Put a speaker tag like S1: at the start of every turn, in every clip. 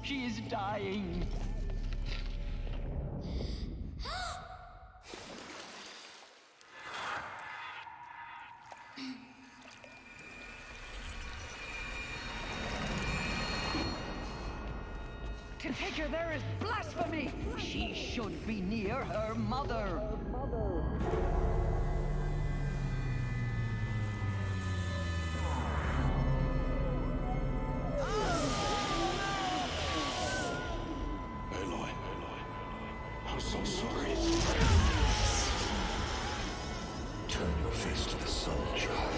S1: She is dying. To take her there is blasphemy! She should be near her mother.
S2: Aloy, I'm so sorry. Turn your face to the sun, child.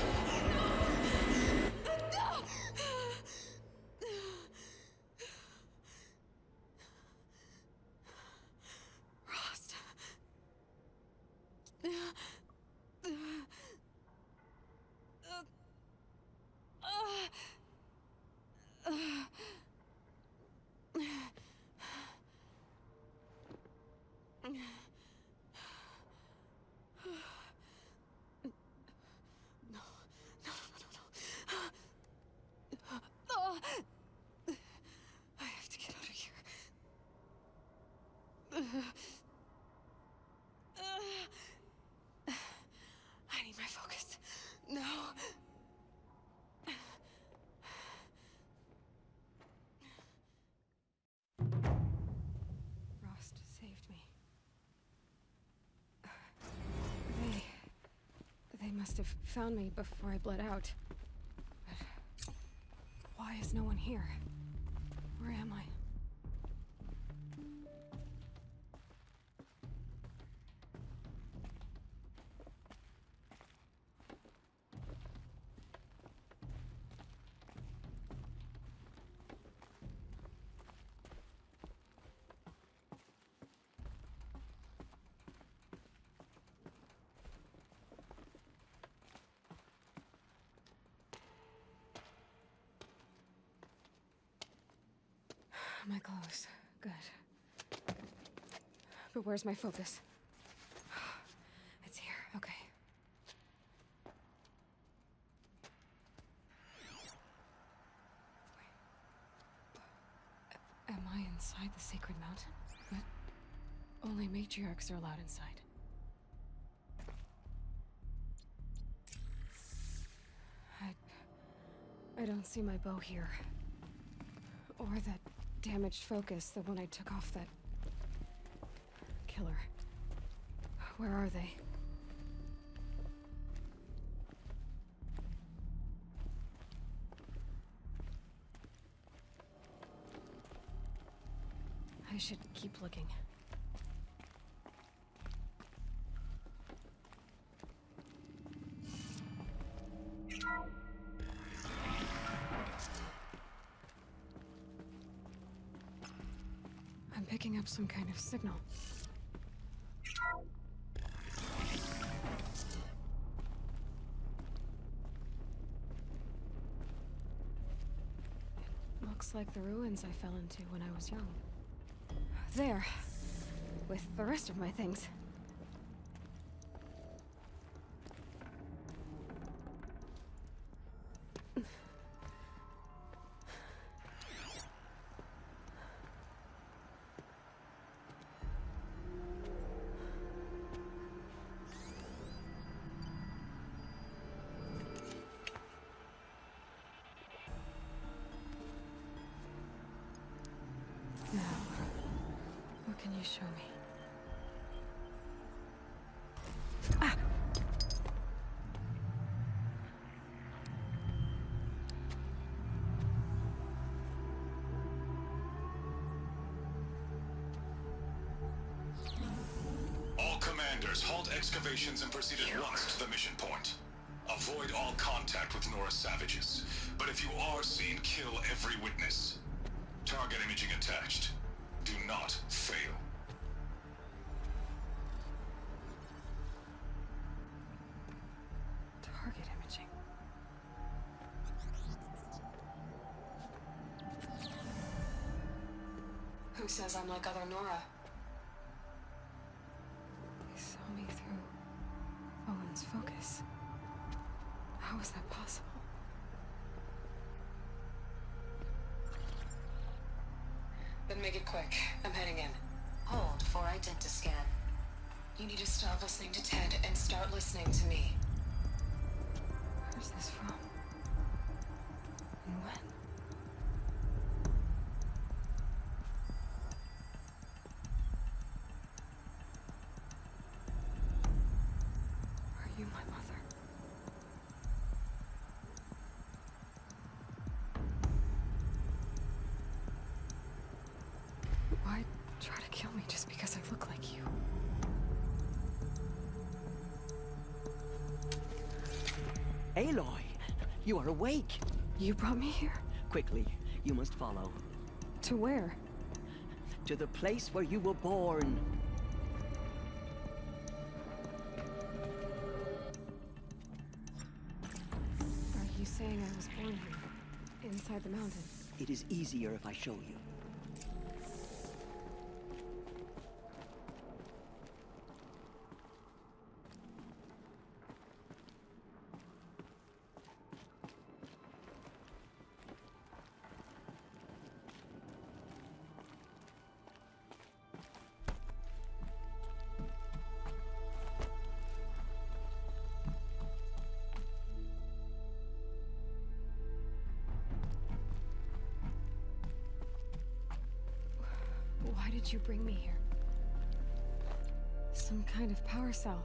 S3: I need my focus. No. Rost saved me. They must have found me before I bled out. But why is no one here? Where am I? My clothes. Good. But where's my focus? It's here. Okay. Wait. Am I inside the sacred mountain? But only matriarchs are allowed inside. I don't see my bow here. Or that damaged focus, the one I took off that killer. Where are they? I should keep looking. I'm picking up some kind of signal. It looks like the ruins I fell into when I was young. There, with the rest of my things. Now, what can you show me? Ah!
S4: All commanders, halt excavations and proceed at once to the mission point. Avoid all contact with Nora savages. But if you are seen, kill every witness. Target imaging attached. Do not fail.
S3: Target imaging. Who says I'm like other Nora? They saw me through Owen's focus. How is that possible? Make it quick. I'm heading in.
S5: Hold for identiscan.
S3: You need to stop listening to Ted and start listening to me. Where's this from? And when? Are you my mother? Why try to kill me just because I look like you?
S6: Aloy, you are awake.
S3: You brought me here?
S6: Quickly, you must follow.
S3: To where?
S6: To the place where you were born.
S3: Are you saying I was born here? Inside the mountain?
S6: It is easier if I show you.
S3: Why did you bring me here? Some kind of power cell.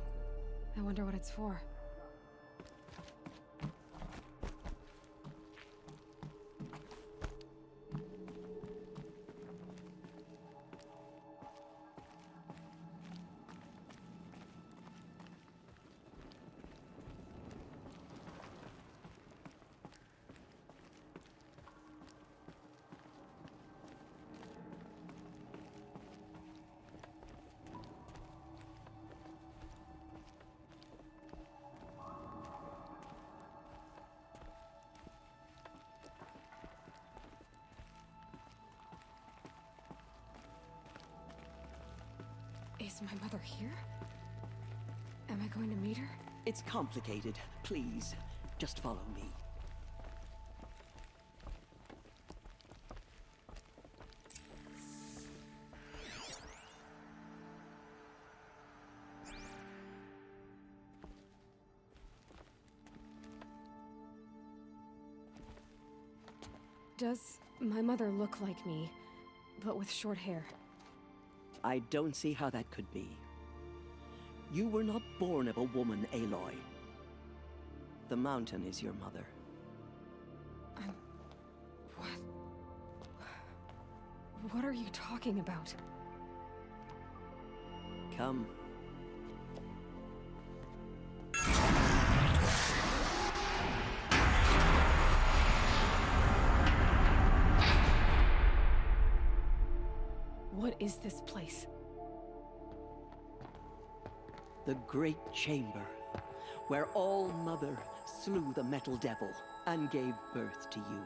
S3: I wonder what it's for. Is my mother here? Am I going to meet her?
S6: It's complicated. Please, just follow me.
S3: Does my mother look like me, but with short hair?
S6: I don't see how that could be. You were not born of a woman, Aloy. The mountain is your mother.
S3: What? What are you talking about?
S6: Come.
S3: What is this place?
S6: The Great Chamber, where All Mother slew the Metal Devil and gave birth to you.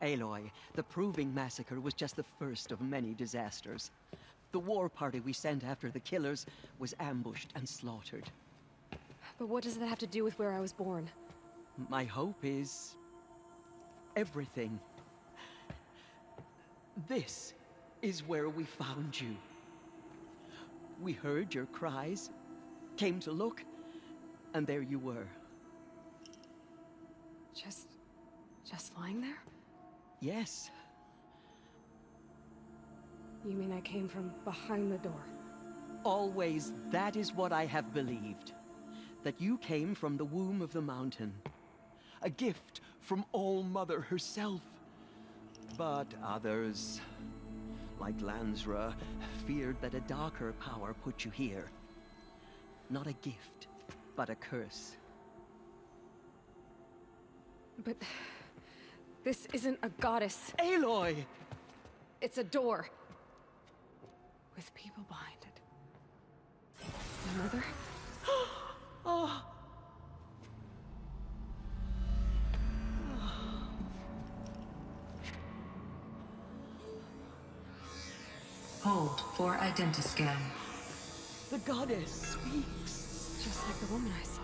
S6: Aloy, the Proving Massacre was just the first of many disasters. The war party we sent after the killers was ambushed and slaughtered.
S3: But what does that have to do with where I was born?
S6: My hope is everything. This is where we found you. We heard your cries, came to look, and there you were.
S3: Just lying there?
S6: Yes.
S3: You mean I came from behind the door?
S6: Always, that is what I have believed. That you came from the womb of the mountain. A gift from All Mother herself. But others, like Lansra, feared that a darker power put you here. Not a gift, but a curse.
S3: But this isn't a goddess.
S6: Aloy!
S3: It's a door. With people behind it. My mother?
S6: Oh.
S5: Hold for identiscan.
S6: The goddess speaks.
S3: Just like the woman I saw.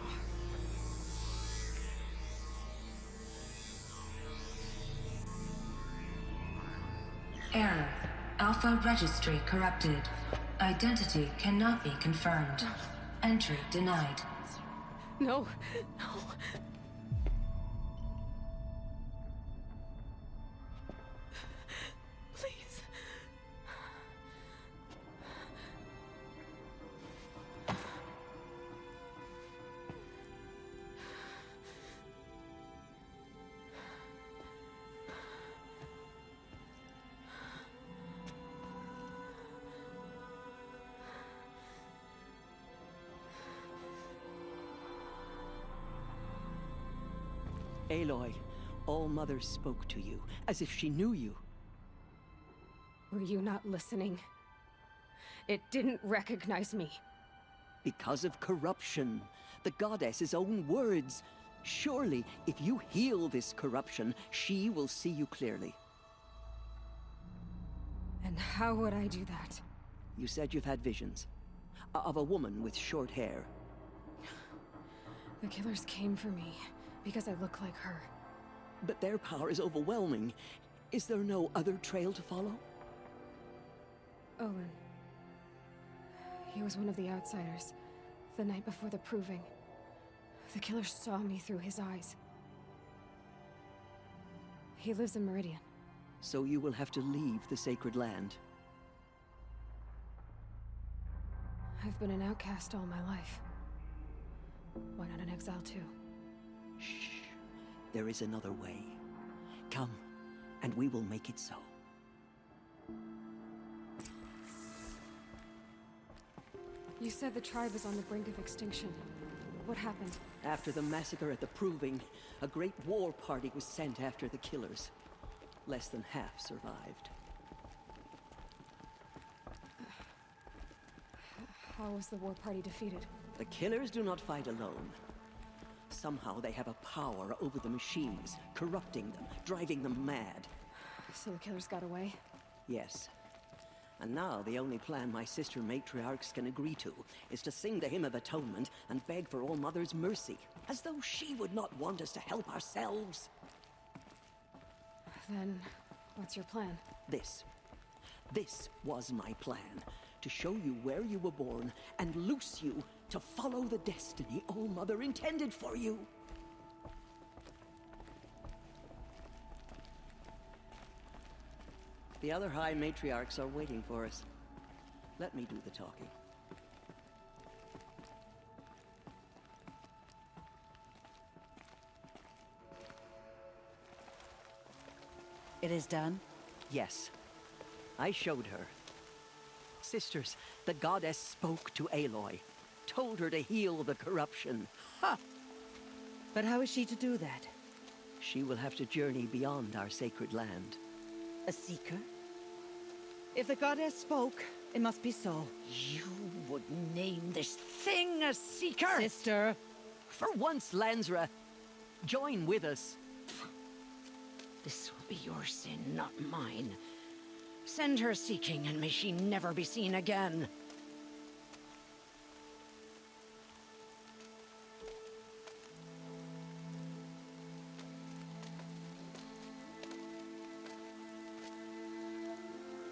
S5: Error. Alpha registry corrupted. Identity cannot be confirmed. Entry denied.
S3: No, no. Please.
S6: Aloy, All-Mother spoke to you, as if she knew you.
S3: Were you not listening? It didn't recognize me.
S6: Because of corruption. The goddess's own words. Surely, if you heal this corruption, she will see you clearly.
S3: And how would I do that?
S6: You said you've had visions. Of a woman with short hair.
S3: The killers came for me because I look like her.
S6: But their power is overwhelming. Is there no other trail to follow?
S3: Owen. He was one of the outsiders. The night before the proving. The killer saw me through his eyes. He lives in Meridian.
S6: So you will have to leave the sacred land.
S3: I've been an outcast all my life. Why not an exile too?
S6: Shh. There is another way. Come, and we will make it so.
S3: You said the tribe is on the brink of extinction. What happened?
S6: After the massacre at the Proving, a great war party was sent after the killers. Less than half survived.
S3: How was the war party defeated?
S6: The killers do not fight alone. Somehow they have a power over the machines, corrupting them, driving them mad.
S3: So the killers got away?
S6: Yes. And now the only plan my sister Matriarchs can agree to is to sing the Hymn of Atonement and beg for All-Mother's mercy, as though she would not want us to help ourselves.
S3: Then, what's your plan?
S6: This was my plan. To show you where you were born and loose you to follow the destiny All-Mother intended for you. The other High Matriarchs are waiting for us. Let me do the talking.
S7: It is done?
S6: Yes. I showed her. Sisters, the goddess spoke to Aloy. Told her to heal the corruption.
S7: Ha! But how is she to do that?
S6: She will have to journey beyond our sacred land.
S7: A seeker? If the goddess spoke, it must be so.
S1: You would name this thing a seeker?
S7: Sister!
S6: For once, Lansra, join with us.
S1: This will be your sin, not mine. Send her seeking, and may she never be seen again.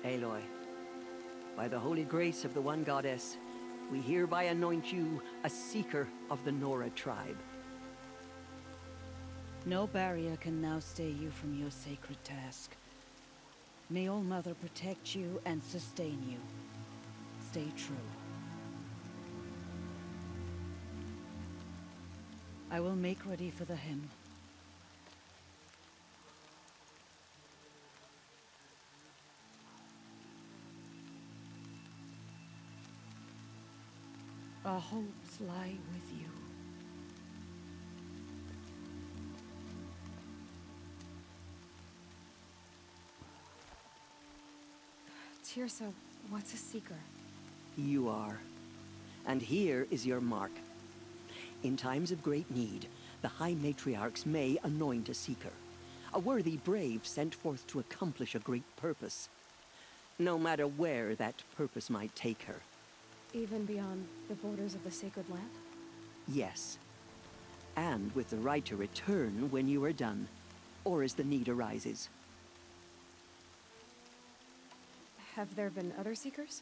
S6: Aloy, by the holy grace of the one goddess, we hereby anoint you a seeker of the Nora tribe.
S7: No barrier can now stay you from your sacred task. May All-Mother protect you and sustain you. Stay true. I will make ready for the hymn. Our hopes lie with you.
S3: Teersa, what's a seeker?
S6: You are. And here is your mark. In times of great need, the High Matriarchs may anoint a seeker. A worthy brave sent forth to accomplish a great purpose. No matter where that purpose might take her.
S3: Even beyond the borders of the sacred land?
S6: Yes. And with the right to return when you are done, or as the need arises.
S3: Have there been other Seekers?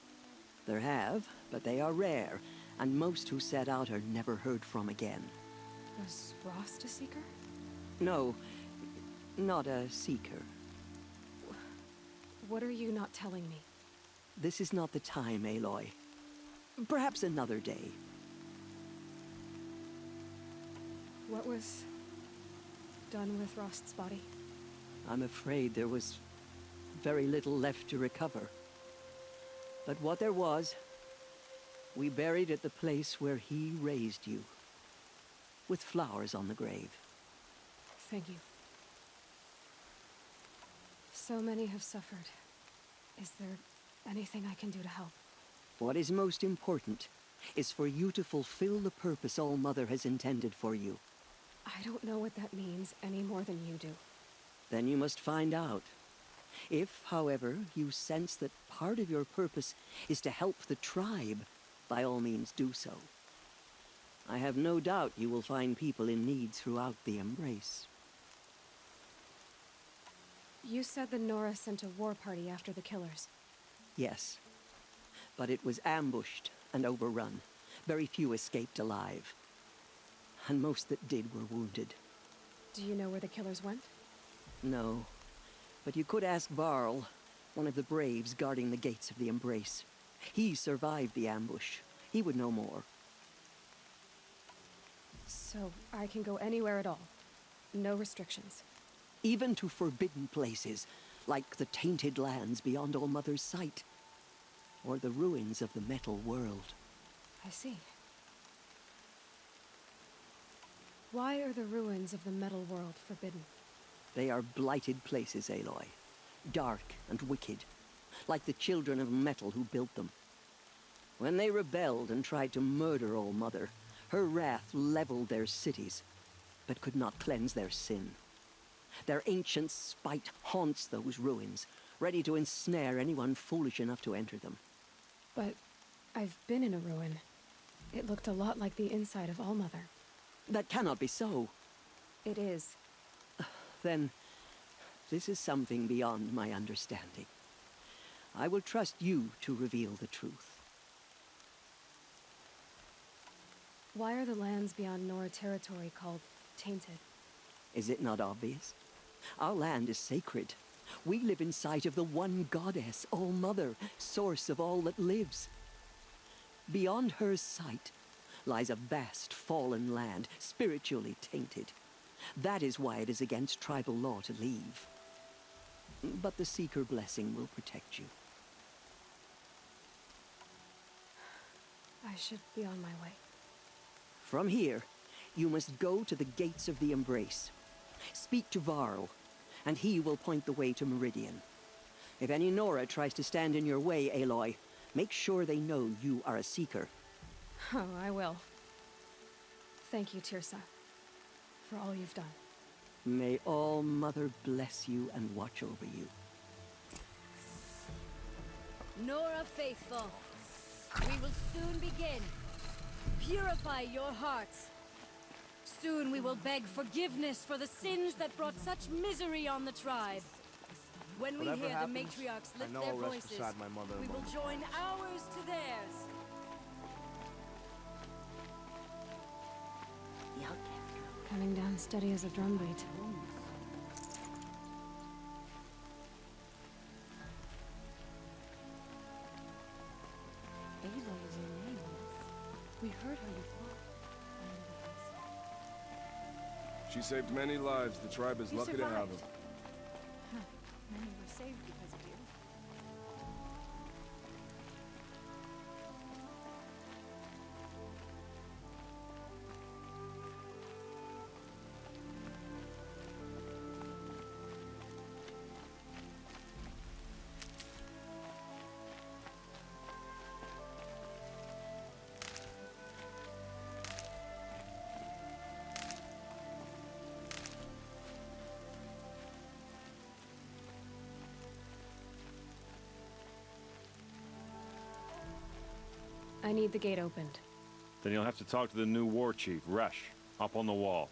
S6: There have, but they are rare, and most who set out are never heard from again.
S3: Was Rost a Seeker?
S6: No, not a Seeker.
S3: What are you not telling me?
S6: This is not the time, Aloy. Perhaps another day.
S3: What was done with Rost's body?
S6: I'm afraid there was very little left to recover. But what there was, we buried at the place where he raised you, with flowers on the grave.
S3: Thank you. So many have suffered. Is there anything I can do to help?
S6: What is most important is for you to fulfill the purpose All-Mother has intended for you.
S3: I don't know what that means any more than you do.
S6: Then you must find out. If, however, you sense that part of your purpose is to help the tribe, by all means do so. I have no doubt you will find people in need throughout the Embrace.
S3: You said the Nora sent a war party after the killers.
S6: Yes. But it was ambushed and overrun. Very few escaped alive. And most that did were wounded.
S3: Do you know where the killers went?
S6: No. But you could ask Varl, one of the braves guarding the gates of the Embrace. He survived the ambush. He would know more.
S3: So I can go anywhere at all? No restrictions?
S6: Even to forbidden places, like the tainted lands beyond All-Mother's sight. Or the ruins of the metal world.
S3: I see. Why are the ruins of the metal world forbidden?
S6: They are blighted places, Aloy. Dark and wicked, like the children of metal who built them. When they rebelled and tried to murder All-Mother, her wrath leveled their cities, but could not cleanse their sin. Their ancient spite haunts those ruins, ready to ensnare anyone foolish enough to enter them.
S3: But I've been in a ruin. It looked a lot like the inside of All-Mother.
S6: That cannot be so.
S3: It is.
S6: Then, this is something beyond my understanding. I will trust you to reveal the truth.
S3: Why are the lands beyond Nora territory called tainted?
S6: Is it not obvious? Our land is sacred. We live in sight of the one goddess, All-Mother, source of all that lives. Beyond her sight lies a vast fallen land, spiritually tainted. That is why it is against tribal law to leave. But the Seeker blessing will protect you.
S3: I should be on my way.
S6: From here, you must go to the gates of the Embrace. Speak to Varl, and he will point the way to Meridian. If any Nora tries to stand in your way, Aloy, make sure they know you are a Seeker.
S3: Oh, I will. Thank you, Teersa, for all you've done.
S6: May All-Mother bless you and watch over you.
S8: Nora faithful, we will soon begin. Purify your hearts. Soon we will beg forgiveness for the sins that brought such misery on the tribe. When we
S9: Whatever
S8: hear
S9: happens,
S8: the Matriarchs
S9: I
S8: lift
S9: know
S8: their
S9: I'll rest
S8: voices,
S9: beside my mother
S8: we will
S9: alone.
S8: join ours to theirs.
S3: Coming down steady as a drumbeat.
S7: Aloy is your name. We heard how you fought.
S9: She saved many lives. The tribe is
S3: You
S9: lucky to have
S3: survived.
S9: her.
S3: Many were saved because of you. I need the gate opened.
S10: Then you'll have to talk to the new war chief, Resh, up on the wall.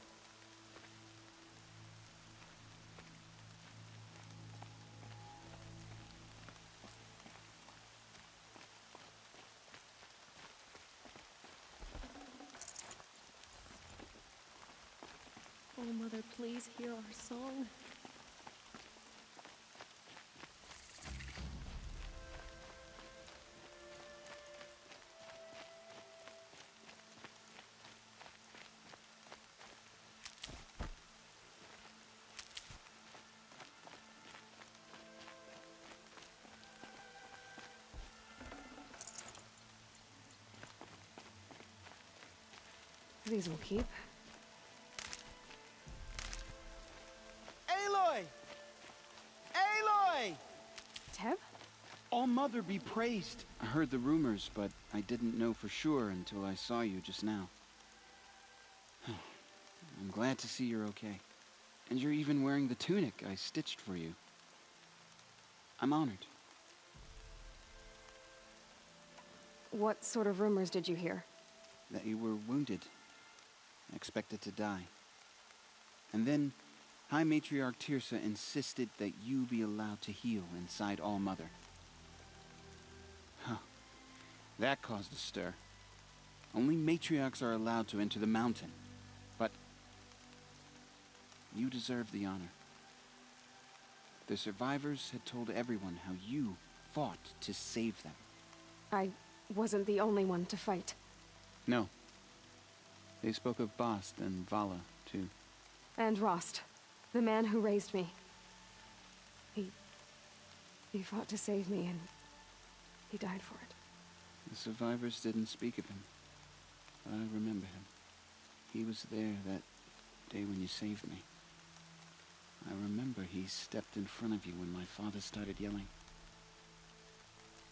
S3: please hear our song? These will keep.
S6: Aloy! Aloy!
S3: Teb?
S11: All-Mother be praised. I heard the rumors, but I didn't know for sure until I saw you just now. I'm glad to see you're okay. And you're even wearing the tunic I stitched for you. I'm honored.
S3: What sort of rumors did you hear?
S11: That you were wounded. Expected to die. And then, High Matriarch Teersa insisted that you be allowed to heal inside All-Mother. Huh. That caused a stir. Only matriarchs are allowed to enter the mountain. But you deserve the honor. The survivors had told everyone how you fought to save them.
S3: I wasn't the only one to fight.
S11: No. They spoke of Bast and Vala, too.
S3: And Rost, the man who raised me. He fought to save me, and he died for it.
S11: The survivors didn't speak of him, but I remember him. He was there that day when you saved me. I remember he stepped in front of you when my father started yelling.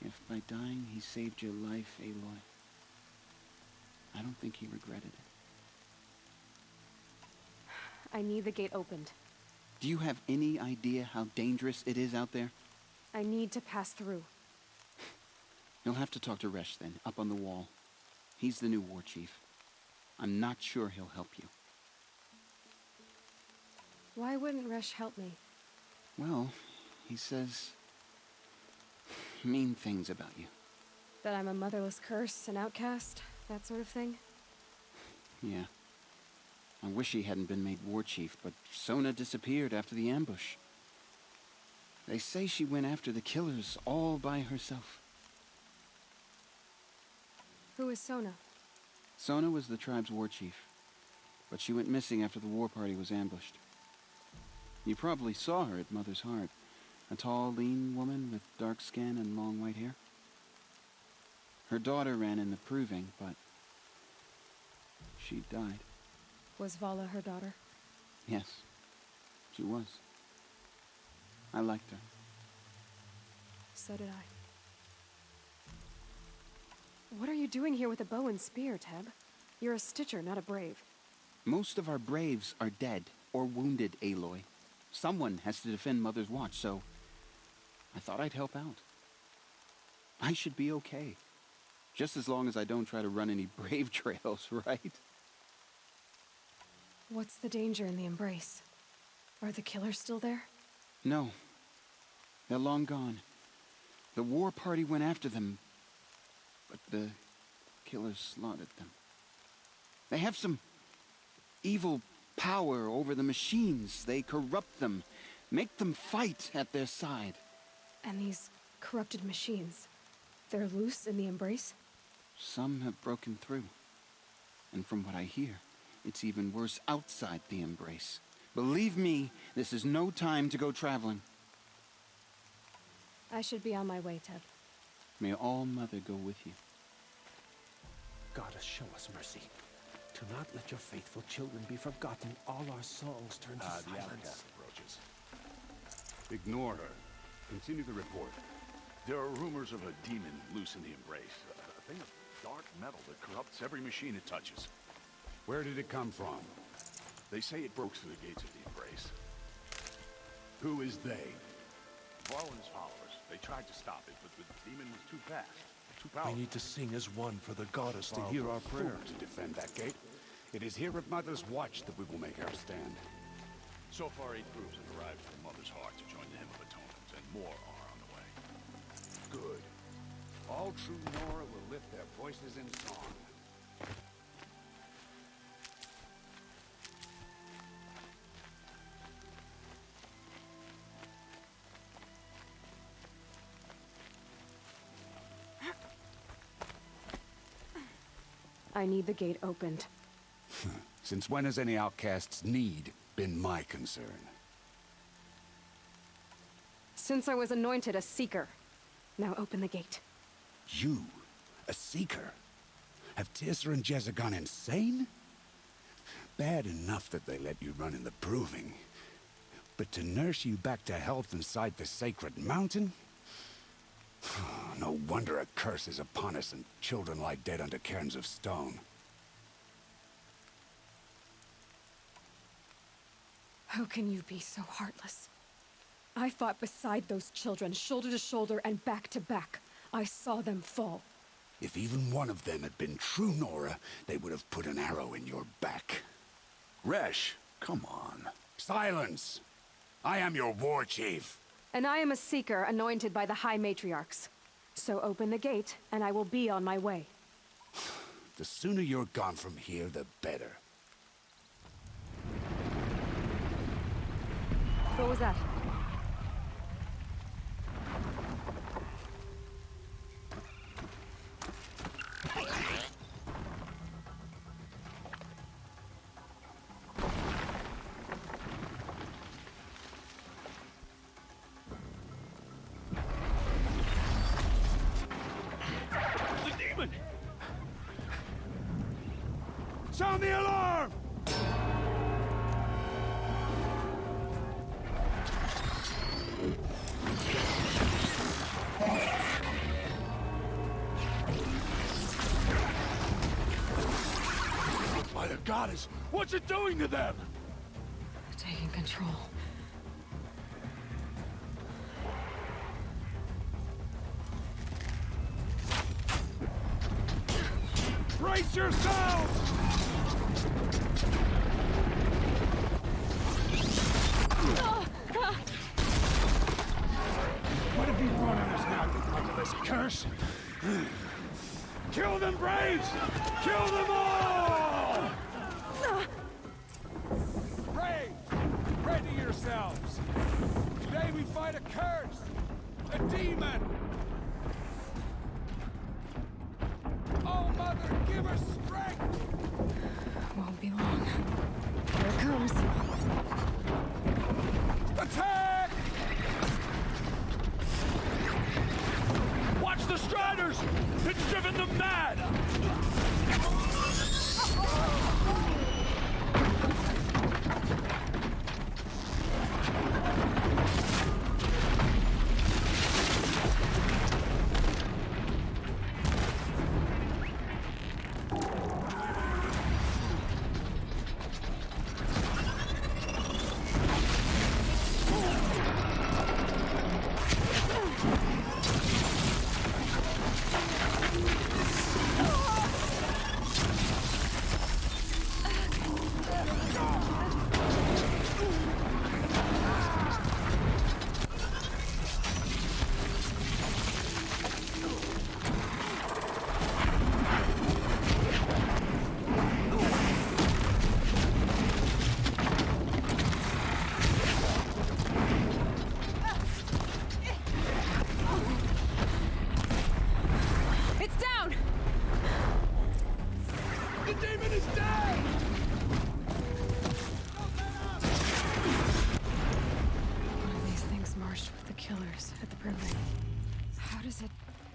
S11: If by dying he saved your life, Aloy, I don't think he regretted it.
S3: I need the gate opened.
S11: Do you have any idea how dangerous it is out there?
S3: I need to pass through.
S11: You'll have to talk to Resh then, up on the wall. He's the new war chief. I'm not sure he'll help you.
S3: Why wouldn't Resh help me?
S11: Well, he says mean things about you.
S3: That I'm a motherless curse, an outcast, that sort of thing?
S11: Yeah. I wish he hadn't been made war chief, but Sona disappeared after the ambush. They say she went after the killers all by herself.
S3: Who is Sona?
S11: Sona was the tribe's war chief, but she went missing after the war party was ambushed. You probably saw her at Mother's Heart. A tall, lean woman with dark skin and long white hair. Her daughter ran in the proving, but she died.
S3: Was Vala her daughter?
S11: Yes, she was. I liked her.
S3: So did I. What are you doing here with a bow and spear, Teb? You're a Stitcher, not a Brave.
S11: Most of our Braves are dead or wounded, Aloy. Someone has to defend Mother's Watch, so I thought I'd help out. I should be okay. Just as long as I don't try to run any Brave trails, right?
S3: What's the danger in the Embrace? Are the killers still there?
S11: No. They're long gone. The war party went after them, but the killers slaughtered them. They have some evil power over the machines. They corrupt them, make them fight at their side.
S3: And these corrupted machines, they're loose in the Embrace?
S11: Some have broken through. And from what I hear, it's even worse outside the Embrace. Believe me, this is no time to go traveling.
S3: I should be on my way, Teb.
S11: May All-Mother go with you.
S2: Goddess, show us mercy. Do not let your faithful children be forgotten. All our songs turn to
S4: The
S2: silence.
S4: outcast approaches.
S9: Ignore her. Continue the report.
S12: There are rumors of a demon loose in the Embrace. A thing of dark metal that corrupts every machine it touches.
S9: Where did it come from?
S12: They say it broke through the gates of the Embrace.
S9: Who is they?
S12: Varl and his followers. They tried to stop it, but the demon was too fast. Too powerful.
S2: We need to sing as one for the goddess to
S9: Varl
S2: hear
S9: was
S2: our
S9: fool
S2: prayers.
S9: to defend that gate. It is here at Mother's Watch that we will make our stand.
S12: So far, 8 groups have arrived from Mother's Heart to join the Hymn of Atonement, and more are on the way.
S9: Good. All true Nora will lift their voices in song.
S3: I need the gate opened.
S9: Since when has any outcast's need been my concern?
S3: Since I was anointed a Seeker. Now open the gate.
S9: You? A Seeker? Have Teersa and Jezza gone insane? Bad enough that they let you run in the Proving. But to nurse you back to health inside the Sacred Mountain? No wonder a curse is upon us and children lie dead under cairns of stone.
S3: How can you be so heartless? I fought beside those children, shoulder to shoulder and back to back. I saw them fall.
S9: If even one of them had been true Nora, they would have put an arrow in your back. Resh, come on. Silence! I am your war chief.
S3: And I am a Seeker anointed by the High Matriarchs. So open the gate, and I will be on my way.
S9: The sooner you're gone from here, the better.
S3: What was that?
S9: Sound the alarm! By the goddess, what's it doing to them?
S3: Taking control.
S9: Brace yourselves! What have you brought on us now, you motherless curse? Kill them, Braves! Kill them all! Braves, ready yourselves! Today we fight a curse! A demon! Oh, Mother, give us strength!
S3: Won't be long. Here it comes.
S9: Attack! Watch the Striders! It's driven them mad!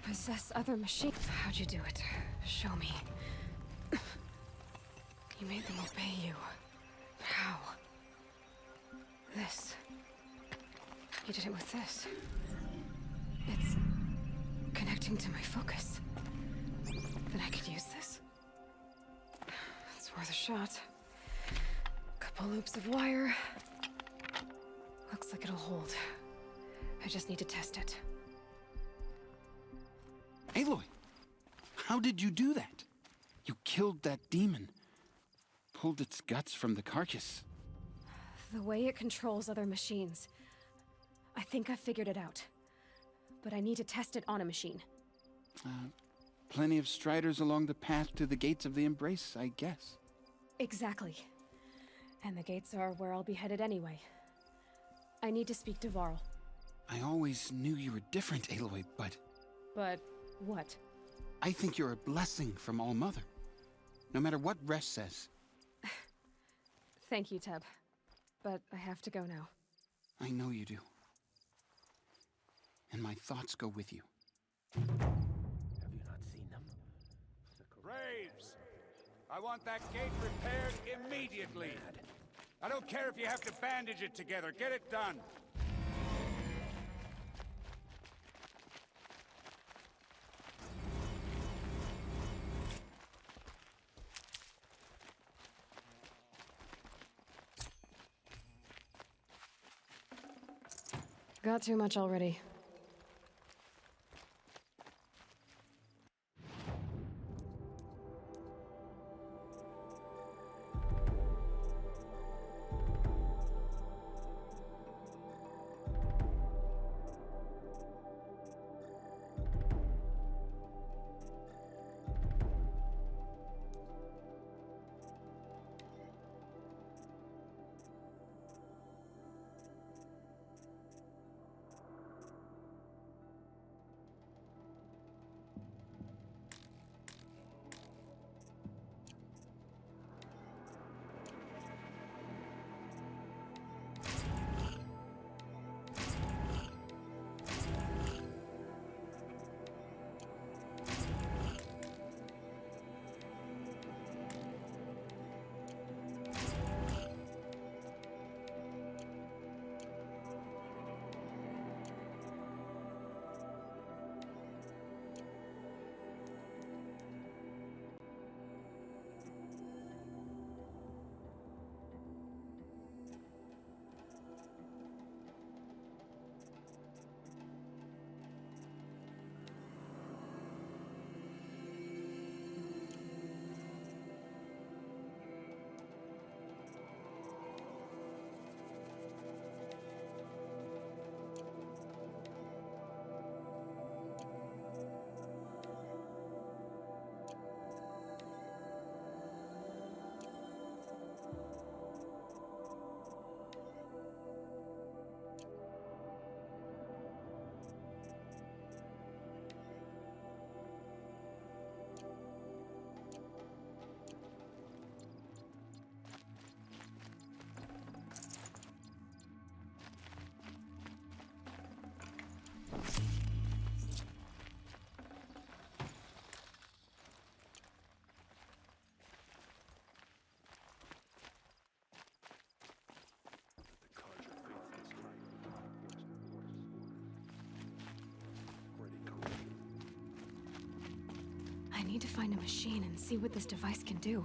S3: Possess other machines. How'd you do it? Show me. You made them obey you. How? This. You did it with this. It's connecting to my focus. Then I could use this. It's worth a shot. Couple loops of wire. Looks like it'll hold. I just need to test it.
S11: Aloy, how did you do that? You killed that demon. Pulled its guts from the carcass.
S3: The way it controls other machines. I think I figured it out. But I need to test it on a machine.
S11: Plenty of striders along the path to the gates of the Embrace, I guess.
S3: Exactly. And the gates are where I'll be headed anyway. I need to speak to Varl.
S11: I always knew you were different, Aloy, but...
S3: But what?
S11: I think you're a blessing from All-Mother. No matter what Resh says.
S3: Thank you, Teb. But I have to go now.
S11: I know you do. And my thoughts go with you.
S2: Have you not seen them?
S13: Braves! I want that gate repaired immediately. I don't care if you have to bandage it together. Get it done.
S3: Got too much already. I need to find a machine and see what this device can do.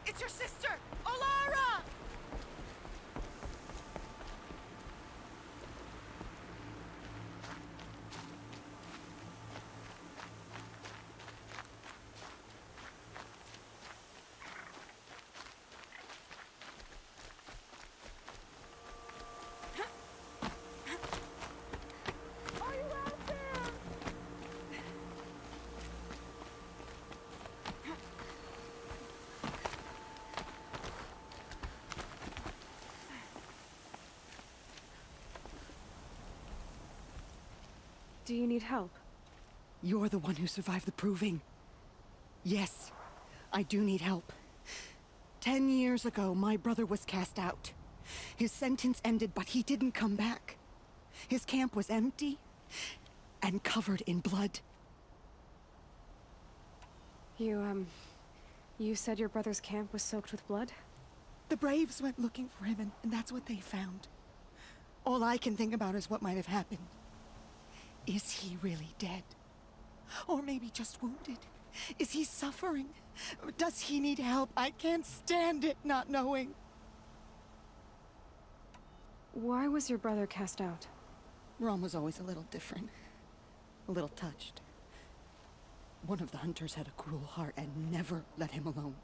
S14: It's your sister, Olara! Are you out there?
S3: Do you need help?
S6: You're the one who survived the proving. Yes, I do need help. 10 years ago, my brother was cast out. His sentence ended, but he didn't come back. His camp was empty and covered in blood.
S3: You said your brother's camp was soaked with blood?
S6: The Braves went looking for him, and that's what they found. All I can think about is what might have happened. Is he really dead? Or maybe just wounded? Is he suffering? Does he need help? I can't stand it not knowing.
S3: Why was your brother cast out?
S6: Rom was always a little different. A little touched. One of the hunters had a cruel heart and never let him alone.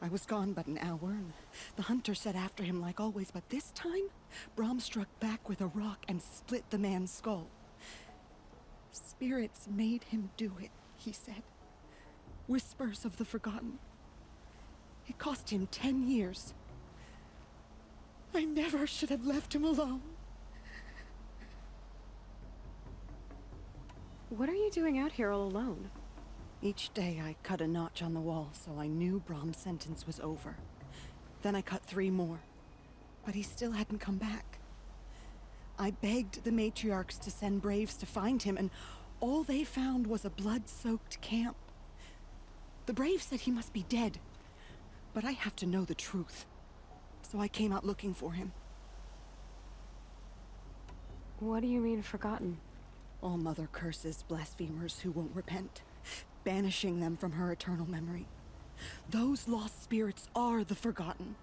S6: I was gone but an hour, and the hunter set after him like always, but this time, Brahm struck back with a rock and split the man's skull. Spirits made him do it, he said. Whispers of the forgotten. It cost him 10 years. I never should have left him alone.
S3: What are you doing out here all alone?
S6: Each day I cut a notch on the wall so I knew Brahm's sentence was over. Then I cut 3 more, but he still hadn't come back. I begged the Matriarchs to send Braves to find him, and all they found was a blood-soaked camp. The Braves said he must be dead, but I have to know the truth. So I came out looking for him.
S3: What do you mean, forgotten?
S6: All-Mother curses blasphemers who won't repent, banishing them from her eternal memory. Those lost spirits are the forgotten.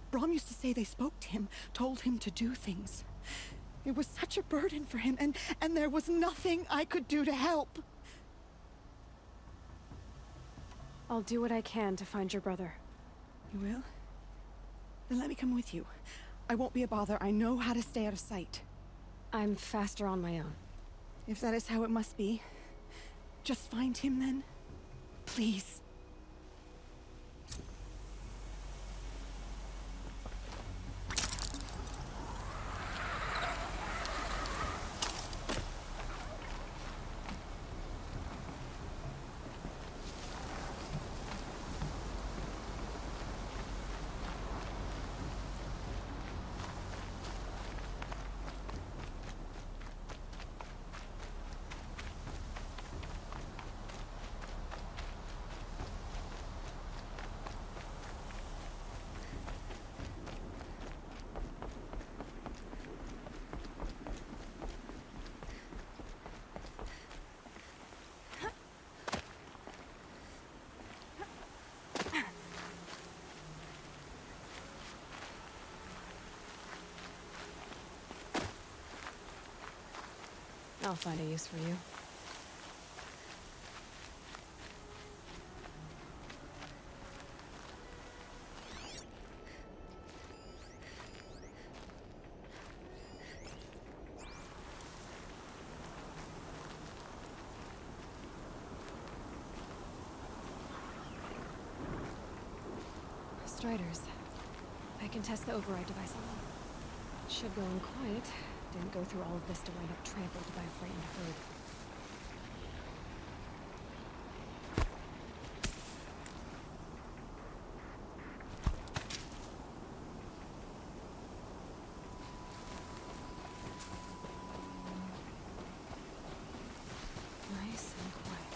S6: Brahm used to say they spoke to him, told him to do things. It was such a burden for him, and there was nothing I could do to help.
S3: I'll do what I can to find your brother.
S6: You will? Then let me come with you. I won't be a bother. I know how to stay out of sight.
S3: I'm faster on my own.
S6: If that is how it must be, just find him then. Please.
S3: I'll find a use for you. Striders. I can test the override device on them. It should go in quiet. Didn't go through all of this to wind up trampled by a frightened herd. Nice and quiet.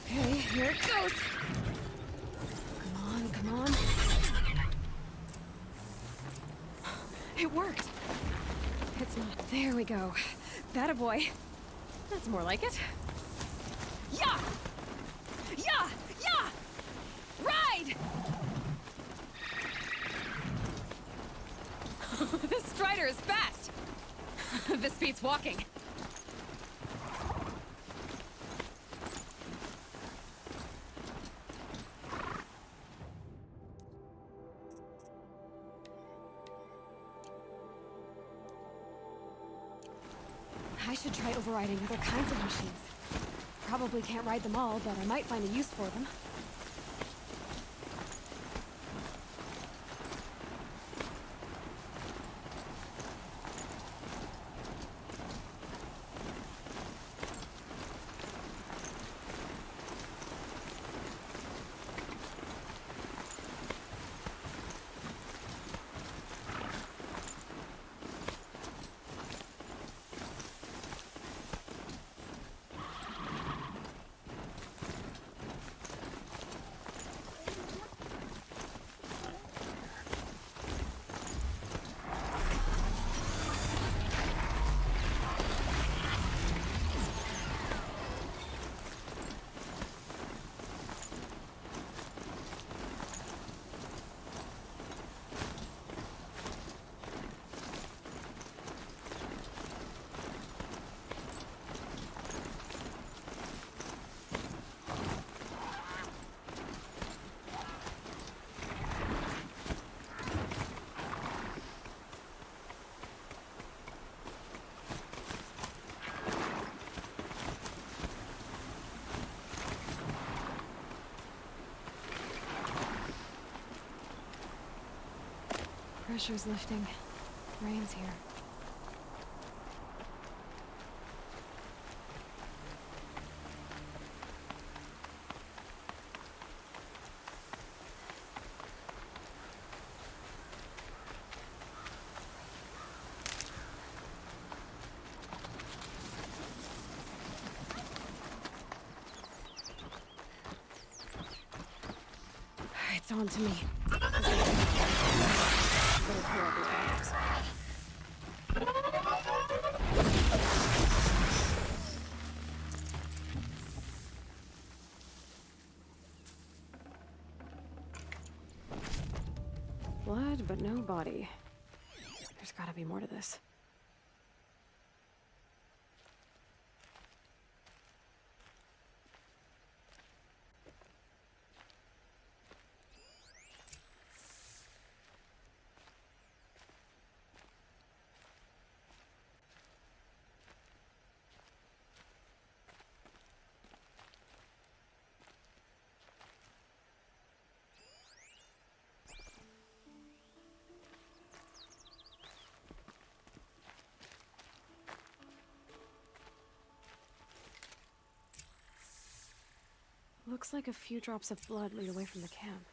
S3: Okay, here it goes! Come on, come on. It worked! It's not. There we go. That a boy. That's more like it. Yeah! Yeah! Yeah! Ride! This Strider is fast! This beats walking. I should try overriding other kinds of machines. Probably can't ride them all, but I might find a use for them. pressure's lifting. Rain's here. It's on to me. Blood, but no body. There's gotta be more to this. Looks like a few drops of blood lead away from the camp.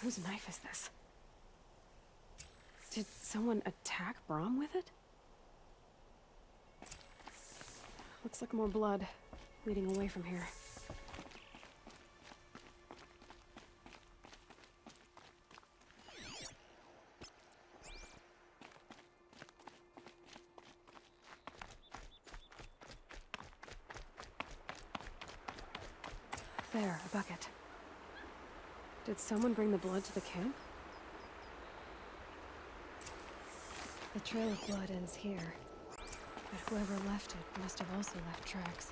S3: Whose knife is this? Did someone attack Braum with it? Looks like more blood leading away from here. There, a bucket. Did someone bring the blood to the camp? The trail of blood ends here. But whoever left it must have also left tracks.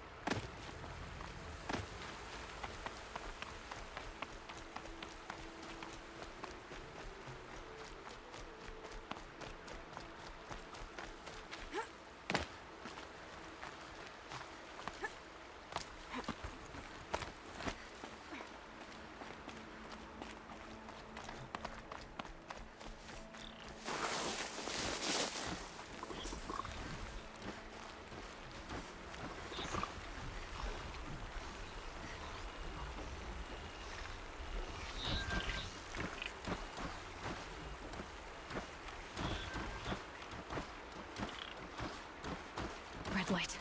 S3: Red light.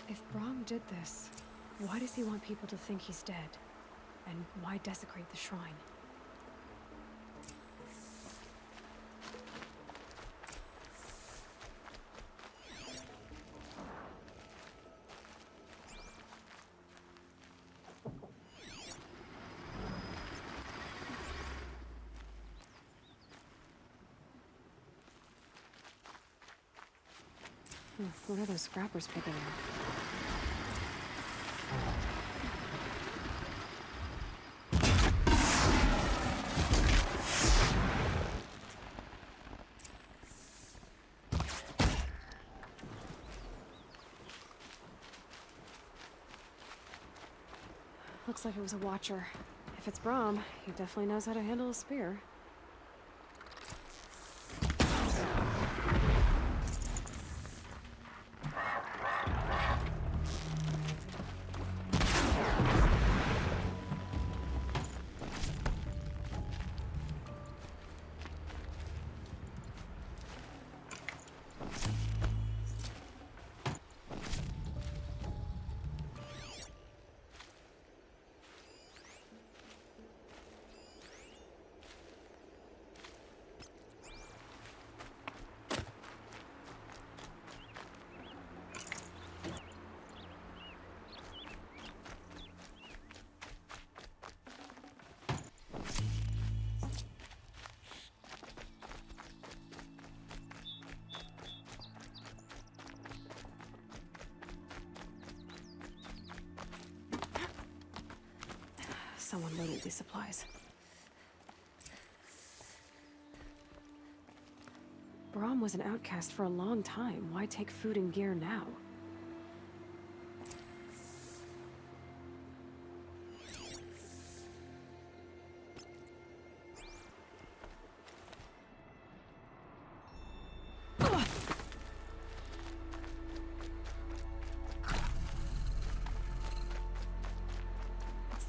S3: If Braum did this, why does he want people to think he's dead? And why desecrate the shrine? What are those scrappers picking up? Looks like it was a watcher. If it's Brahm, he definitely knows how to handle a spear. Someone loaded these supplies. Brahm was an outcast for a long time. Why take food and gear now?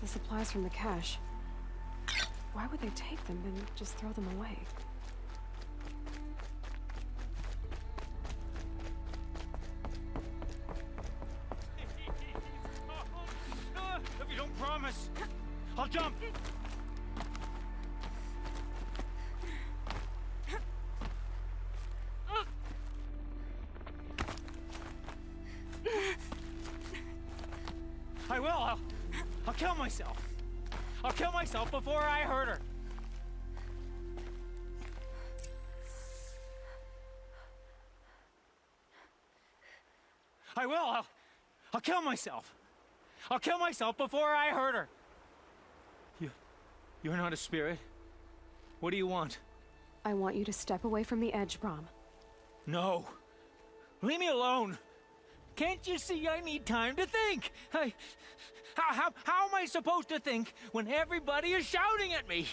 S3: The supplies from the cache. Why would they take them and just throw them away?
S15: If you don't promise, I'll jump! I will! I'll kill myself. I'll kill myself before I hurt her. I will. I'll kill myself. I'll kill myself before I hurt her. You're not a spirit. What do you want?
S3: I want you to step away from the edge, Brahm.
S15: No. Leave me alone. Can't you see I need time to think? How am I supposed to think when everybody is shouting at me?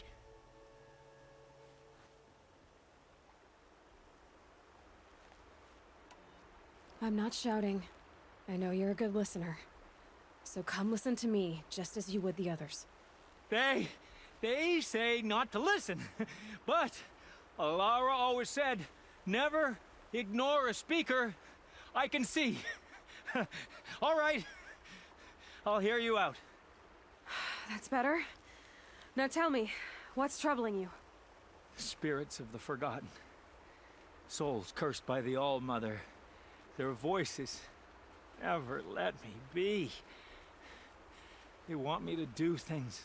S3: I'm not shouting. I know you're a good listener. So come listen to me, just as you would the others.
S15: They say not to listen. But Alara always said, never ignore a speaker I can see. All right. I'll hear you out.
S3: That's better. Now tell me, what's troubling you?
S15: Spirits of the forgotten. Souls cursed by the All-Mother. Their voices never let me be. They want me to do things.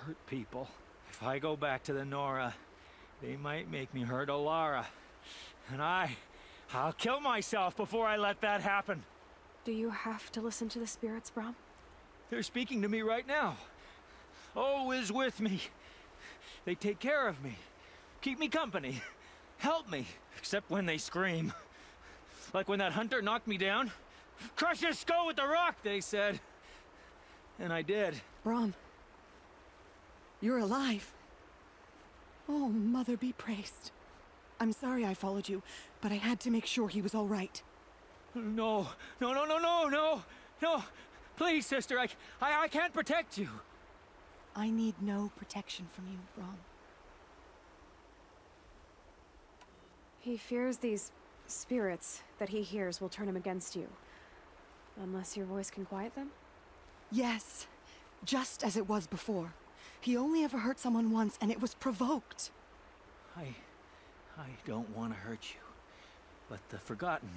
S15: Hurt people. If I go back to the Nora, they might make me hurt Alara. And I'll kill myself before I let that happen.
S3: Do you have to listen to the spirits, Brahm?
S15: They're speaking to me right now. O is with me. They take care of me. Keep me company. Help me. Except when they scream. Like when that hunter knocked me down. Crush his skull with the rock, they said. And I did.
S16: Brahm. You're alive. Oh, Mother be praised. I'm sorry I followed you, but I had to make sure he was all right.
S15: No. Please, sister, I can't protect you.
S16: I need no protection from you, Brahm.
S3: He fears these spirits that he hears will turn him against you. Unless your voice can quiet them?
S16: Yes, just as it was before. He only ever hurt someone once, and it was provoked.
S15: I don't want to hurt you. But the Forgotten,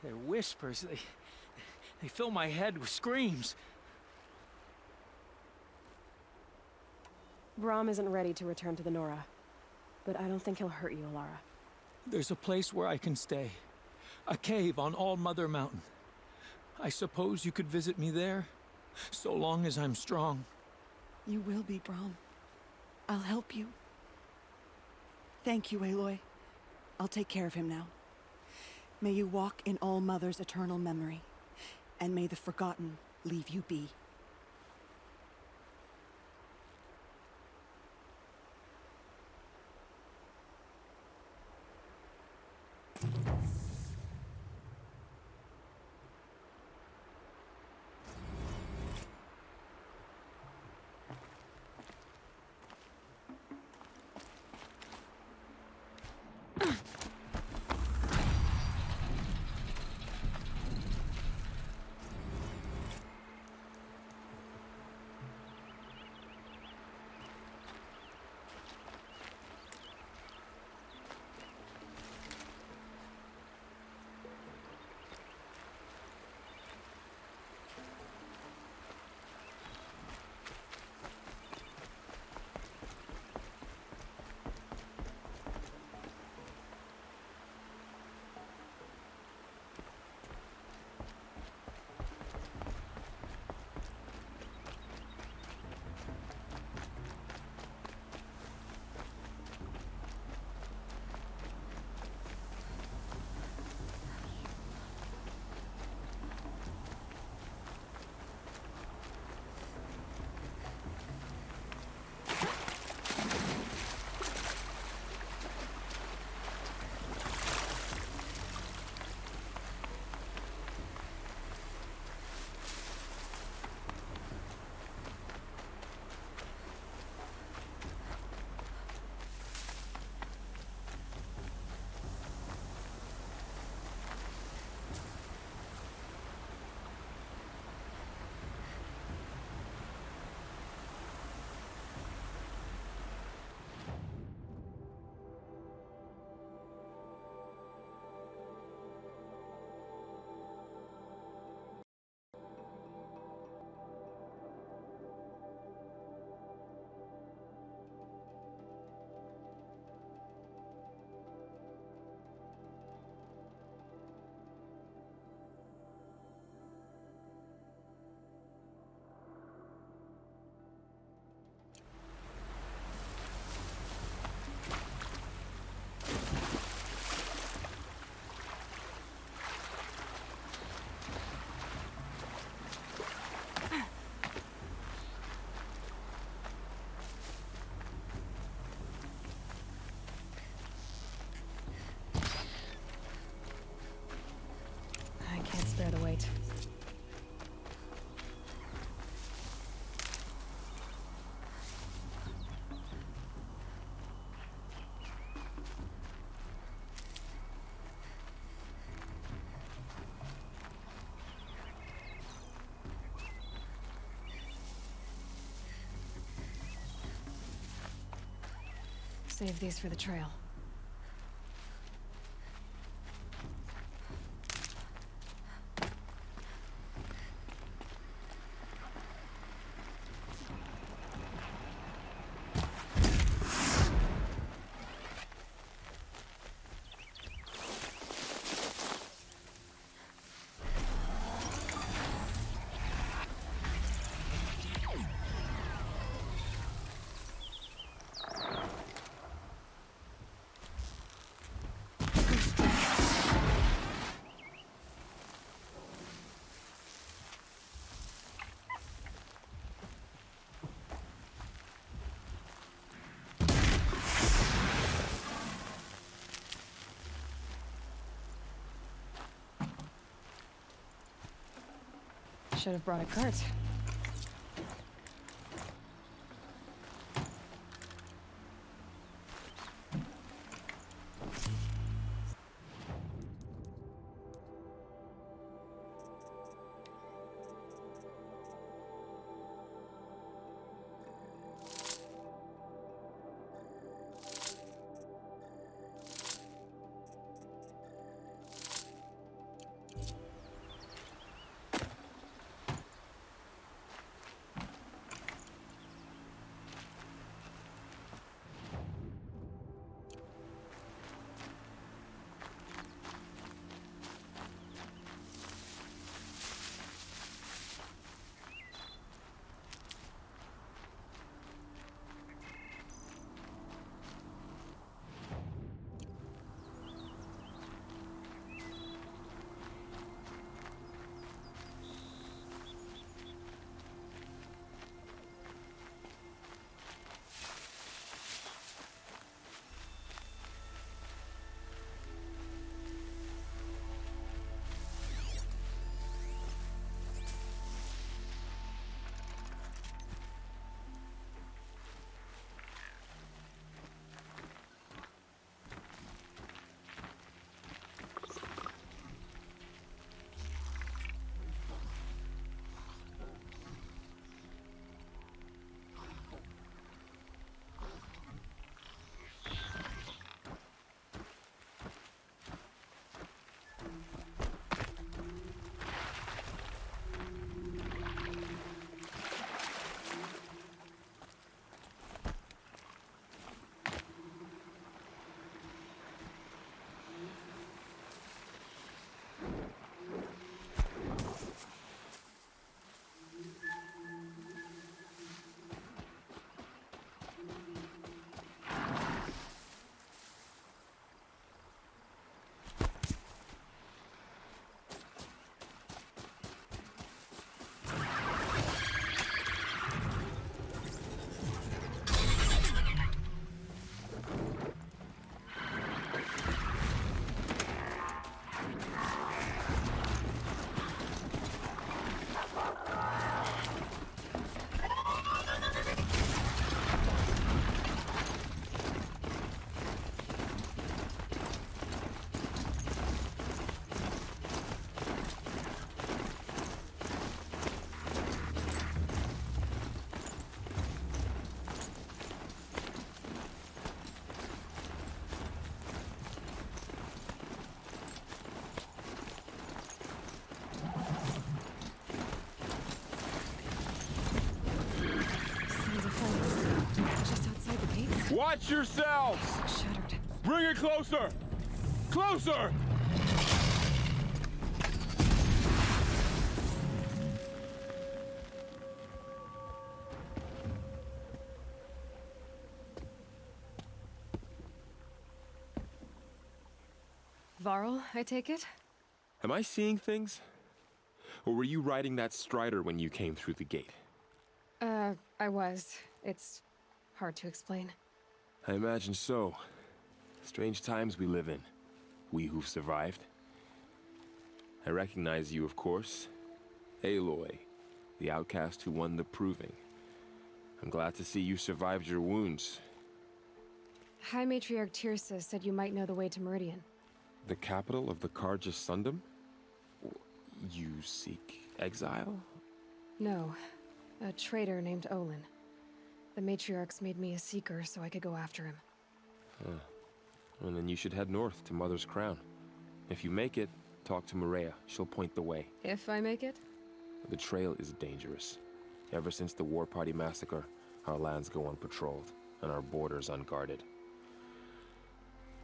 S15: their whispers, they fill my head with screams.
S3: Brahm isn't ready to return to the Nora. But I don't think he'll hurt you, Alara.
S15: There's a place where I can stay. A cave on All Mother Mountain. I suppose you could visit me there, so long as I'm strong.
S16: You will be, Brahm. I'll help you. Thank you, Aloy. I'll take care of him now. May you walk in All Mother's eternal memory, and may the Forgotten leave you be.
S3: Can't spare the weight. Save these for the trail. Should have brought a cart.
S17: Watch yourselves!
S3: Shattered.
S17: Bring it closer! Closer!
S3: Varl, I take it?
S17: Am I seeing things? Or were you riding that strider when you came through the gate?
S3: I was. It's hard to explain.
S17: I imagine so. Strange times we live in. We who've survived. I recognize you, of course. Aloy, the outcast who won the proving. I'm glad to see you survived your wounds.
S3: High Matriarch Teersa said you might know the way to Meridian.
S17: The capital of the Carja Sundom? You seek exile?
S3: No. A traitor named Olin. The Matriarchs made me a seeker so I could go after him.
S17: Huh. Well, then you should head north to Mother's Crown. If you make it, talk to Maria. She'll point the way.
S3: If I make it?
S17: The trail is dangerous. Ever since the War Party massacre, our lands go unpatrolled, and our borders unguarded.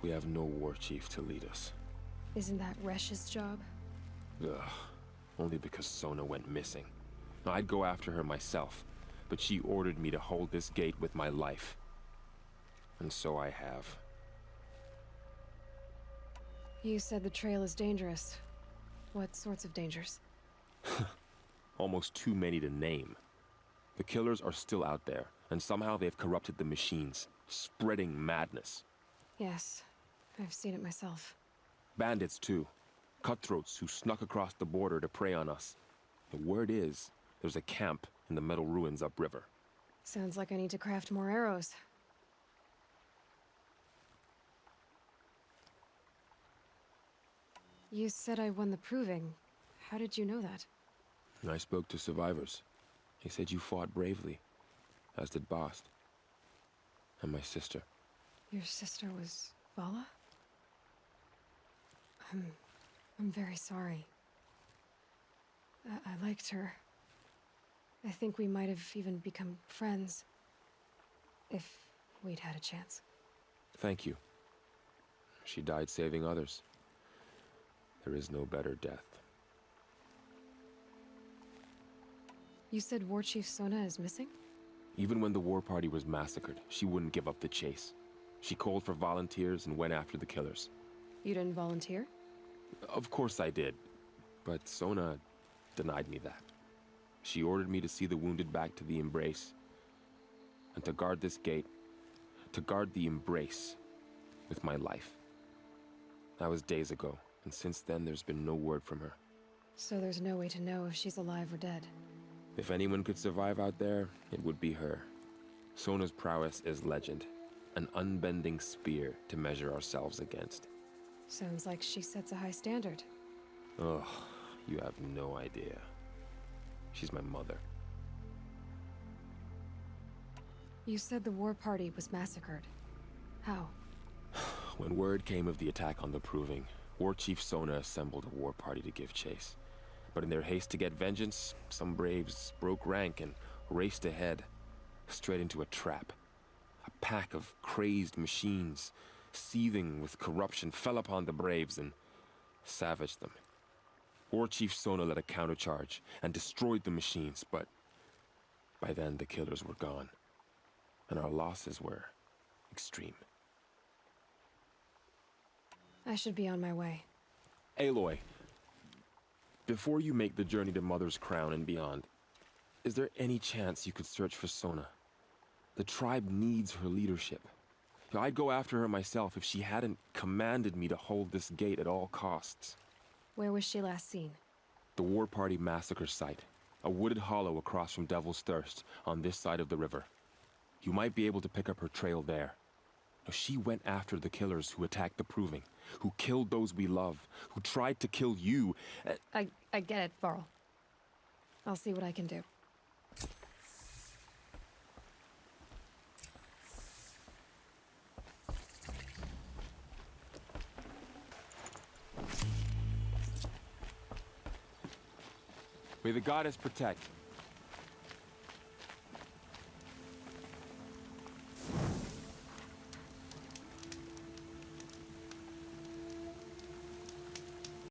S17: We have no war chief to lead us.
S3: Isn't that Resh's job?
S17: Ugh. Only because Sona went missing. I'd go after her myself, but she ordered me to hold this gate with my life. And so I have.
S3: You said the trail is dangerous. What sorts of dangers?
S17: Almost too many to name. The killers are still out there, and somehow they've corrupted the machines, spreading madness.
S3: Yes, I've seen it myself.
S17: Bandits, too. Cutthroats who snuck across the border to prey on us. The word is, there's a camp in the metal ruins upriver.
S3: Sounds like I need to craft more arrows. You said I won the proving. How did you know that?
S17: I spoke to survivors. They said you fought bravely, as did Bast. And my sister.
S3: Your sister was Vala? I'm very sorry. I liked her. I think we might have even become friends. If we'd had a chance.
S17: Thank you. She died saving others. There is no better death.
S3: You said War Chief Sona is missing?
S17: Even when the war party was massacred, she wouldn't give up the chase. She called for volunteers and went after the killers.
S3: You didn't volunteer?
S17: Of course I did, but Sona denied me that. She ordered me to see the wounded back to the Embrace, and to guard this gate, to guard the Embrace with my life. That was days ago, and since then there's been no word from her.
S3: So there's no way to know if she's alive or dead.
S17: If anyone could survive out there, it would be her. Sona's prowess is legend, an unbending spear to measure ourselves against.
S3: Sounds like she sets a high standard.
S17: Ugh, you have no idea. She's my mother.
S3: You said the war party was massacred. How?
S17: When word came of the attack on the Proving, War Chief Sona assembled a war party to give chase. But in their haste to get vengeance, some braves broke rank and raced ahead, straight into a trap. A pack of crazed machines, seething with corruption, fell upon the braves and savaged them. War Chief Sona led a countercharge and destroyed the machines, but by then the killers were gone, and our losses were extreme.
S3: I should be on my way.
S17: Aloy, before you make the journey to Mother's Crown and beyond, is there any chance you could search for Sona? The tribe needs her leadership. I'd go after her myself if she hadn't commanded me to hold this gate at all costs.
S3: Where was she last seen?
S17: The War Party massacre site. A wooded hollow across from Devil's Thirst, on this side of the river. You might be able to pick up her trail there. She went after the killers who attacked the Proving, who killed those we love, who tried to kill you.
S3: I get it, Varl. I'll see what I can do.
S17: May the goddess protect.